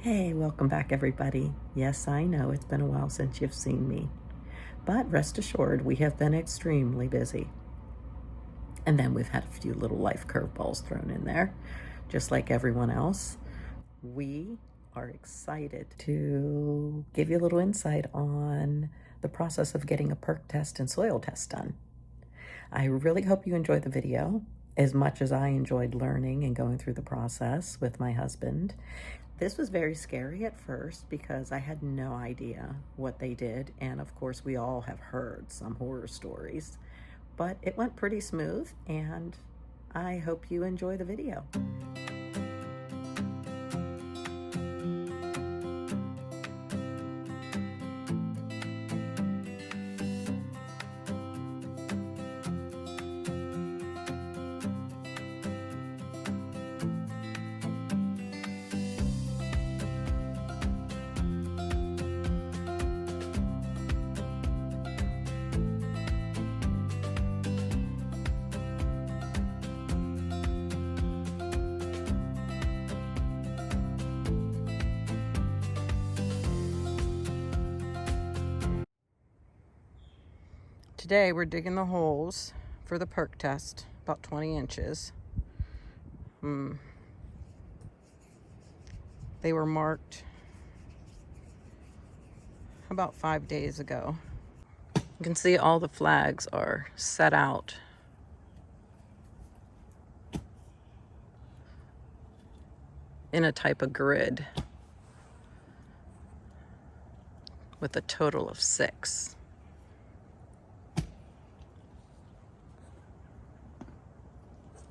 Hey, welcome back everybody. Yes, I know it's been a while since you've seen me, but rest assured we have been extremely busy. And then we've had a few little life curveballs thrown in there, just like everyone else. We are excited to give you a little insight on the process of getting a perk test and soil test done. I really hope you enjoyed the video as much as I enjoyed learning and going through the process with my husband. This was very scary at first because I had no idea what they did, and of course we all have heard some horror stories, but it went pretty smooth and I hope you enjoy the video. Today we're digging the holes for the perk test, about 20 inches. They were marked about 5 days ago. You can see all the flags are set out in a type of grid with a total of 6.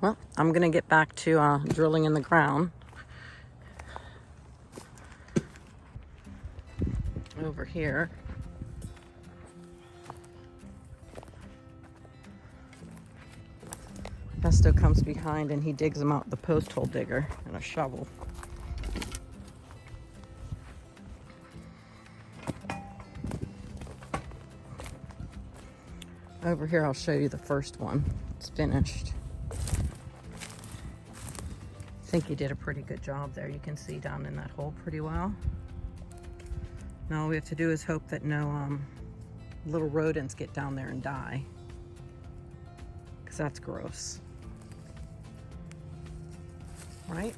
Well, I'm gonna get back to drilling in the ground. Over here. Festo comes behind and he digs them out with the post hole digger and a shovel. Over here, I'll show you the first one. It's finished. I think he did a pretty good job there. You can see down in that hole pretty well. Now all we have to do is hope that no little rodents get down there and die, because that's gross, right?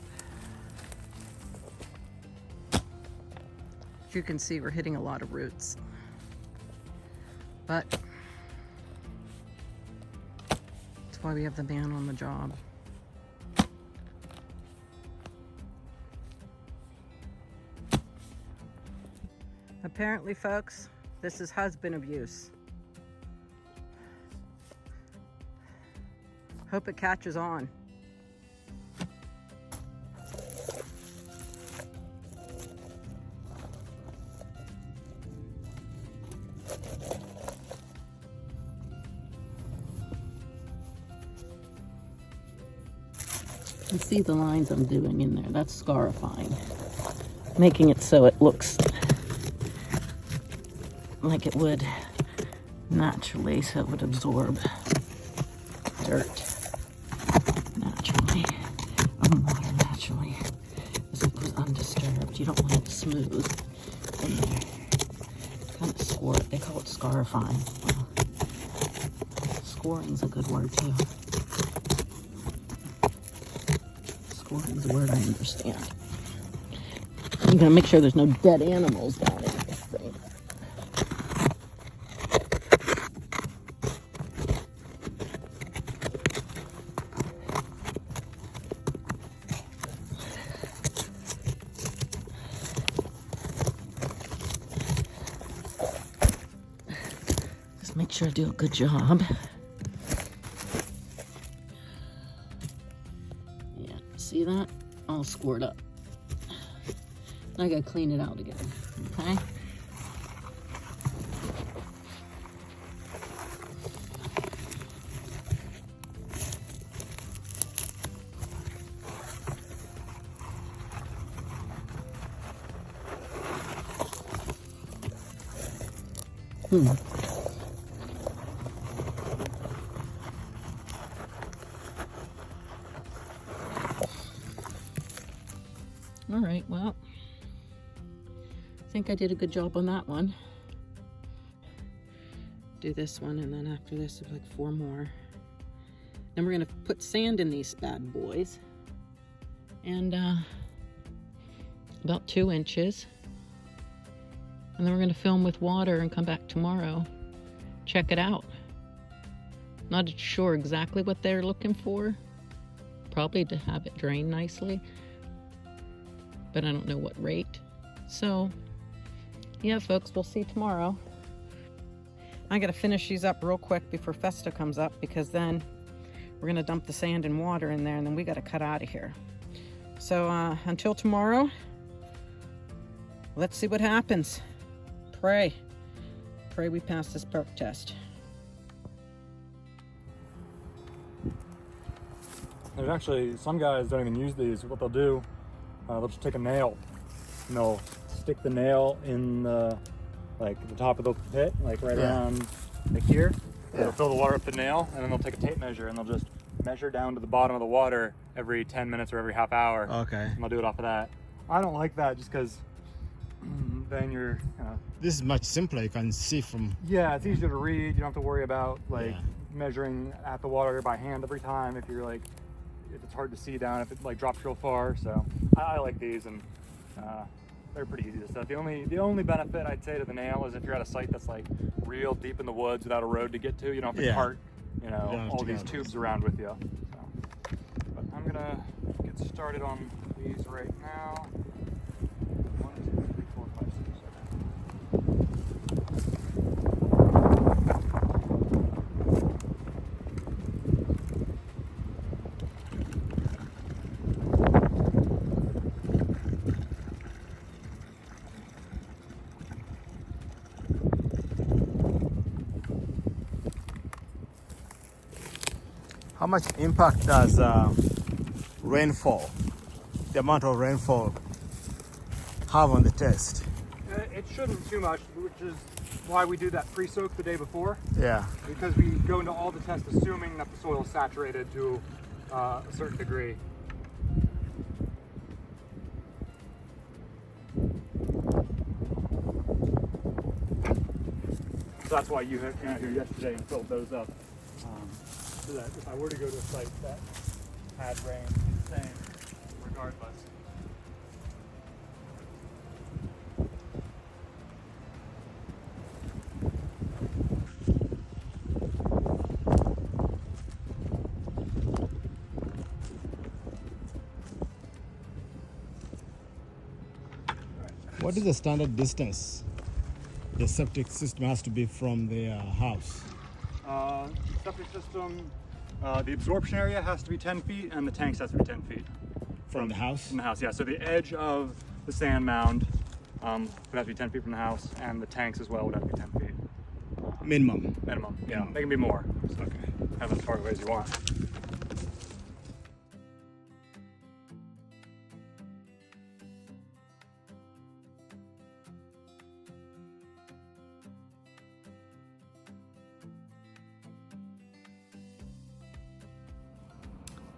As you can see, we're hitting a lot of roots, but that's why we have the man on the job. Apparently, folks, this is husband abuse. Hope it catches on. You can see the lines I'm doing in there. That's scarifying, making it so it looks like it would naturally, so it would absorb dirt naturally, water naturally, as it was undisturbed. You don't want it smooth in there. Kind of score it. They call it scarifying. Well, scoring's a good word too. Scoring's a word I understand. I'm gonna make sure there's no dead animals down in this thing. Make sure I do a good job. Yeah, see that? All scored up. I gotta clean it out again, okay? All right, well, think I did a good job on that one. Do this one, and then after this, there's like 4 more. Then we're gonna put sand in these bad boys. And about 2 inches. And then we're gonna film with water and come back tomorrow. Check it out. Not sure exactly what they're looking for. Probably to have it drain nicely. But I don't know what rate. So, yeah, folks, we'll see tomorrow. I gotta finish these up real quick before Festo comes up, because then we're gonna dump the sand and water in there, and then we gotta cut out of here. So until tomorrow, let's see what happens. Pray we pass this perk test. There's actually some guys don't even use these. What they'll do, they'll just take a nail and they'll stick the nail in the top of the pit, like right around like here. Yeah. They'll fill the water up the nail, and then they'll take a tape measure and they'll just measure down to the bottom of the water every 10 minutes or every half hour. Okay. And they'll do it off of that. I don't like that just because then you're... This is much simpler. You can see from... Yeah, it's easier to read. You don't have to worry about measuring at the water by hand every time if it's hard to see down, if it like drops real far. So I like these, and they're pretty easy to set. The only benefit I'd say to the nail is if you're at a site that's like real deep in the woods without a road to get to, you don't have to cart all these tubes around with you. So, but I'm gonna get started on these right now. 1, 2, 3, 4, 5, 6, 7. How much impact does rainfall, the amount of rainfall, have on the test? It shouldn't too much, which is why we do that pre-soak the day before. Yeah. Because we go into all the tests assuming that the soil is saturated to a certain degree. So that's why you came out here yesterday and filled those up. So that if I were to go to a site that had rain, it'd be the same regardless. What is the standard distance the septic system has to be from the house? Septic system, the absorption area has to be 10 feet and the tanks has to be 10 feet. From the house? From the house, yeah. So the edge of the sand mound would have to be 10 feet from the house, and the tanks as well would have to be 10 feet. Minimum? Minimum, yeah. They can be more. So Okay. have them as far away as you want.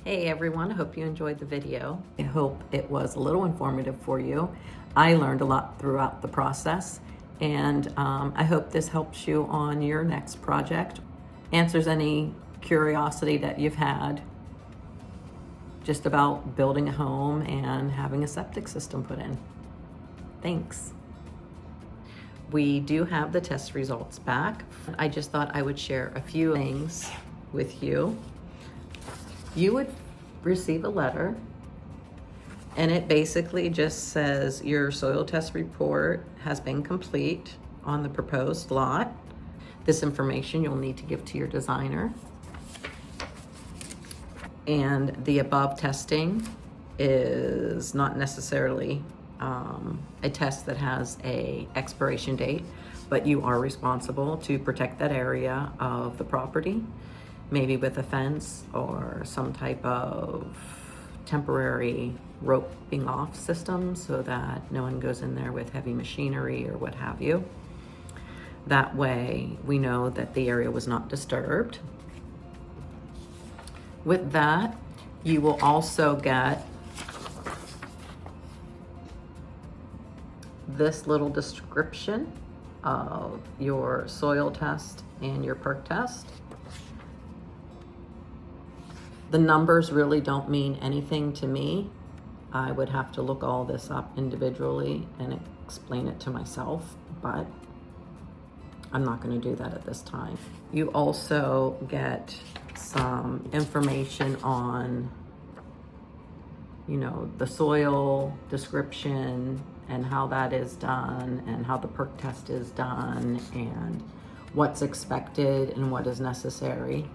Hey everyone, I hope you enjoyed the video. I hope it was a little informative for you. I learned a lot throughout the process, and I hope this helps you on your next project, answers any curiosity that you've had just about building a home and having a septic system put in. Thanks. We do have the test results back. I just thought I would share a few things with you. You would receive a letter, and it basically just says your soil test report has been complete on the proposed lot. This information you'll need to give to your designer. And the above testing is not necessarily a test that has a expiration date, but you are responsible to protect that area of the property, maybe with a fence or some type of temporary roping off system so that no one goes in there with heavy machinery or what have you. That way we know that the area was not disturbed. With that, you will also get this little description of your soil test and your perk test. The numbers really don't mean anything to me. I would have to look all this up individually and explain it to myself, but I'm not going to do that at this time. You also get some information on, you know, the soil description and how that is done and how the perk test is done and what's expected and what is necessary.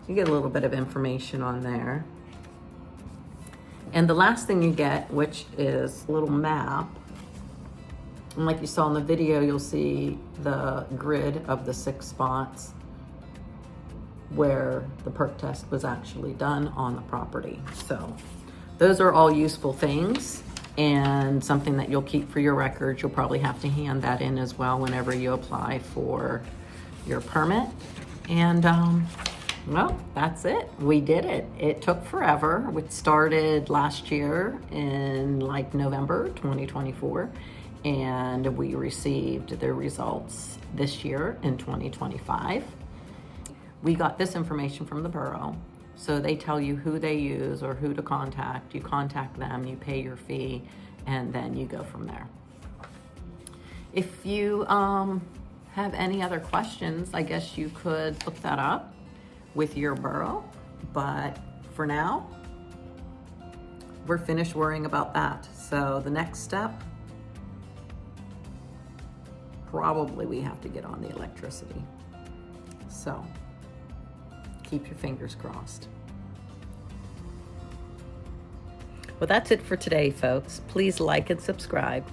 You get a little bit of information on there. And the last thing you get, which is a little map, and like you saw in the video, you'll see the grid of the 6 spots where the perk test was actually done on the property. So those are all useful things and something that you'll keep for your records. You'll probably have to hand that in as well whenever you apply for your permit. And well, that's it. We did it. It took forever. It started last year in like November 2024, and we received the results this year in 2025. We got this information from the borough. So they tell you who they use or who to contact. You contact them, you pay your fee, and then you go from there. If you have any other questions, I guess you could look that up with your borough. But for now, we're finished worrying about that. So the next step, probably we have to get on the electricity. So keep your fingers crossed. Well, that's it for today, folks. Please like and subscribe.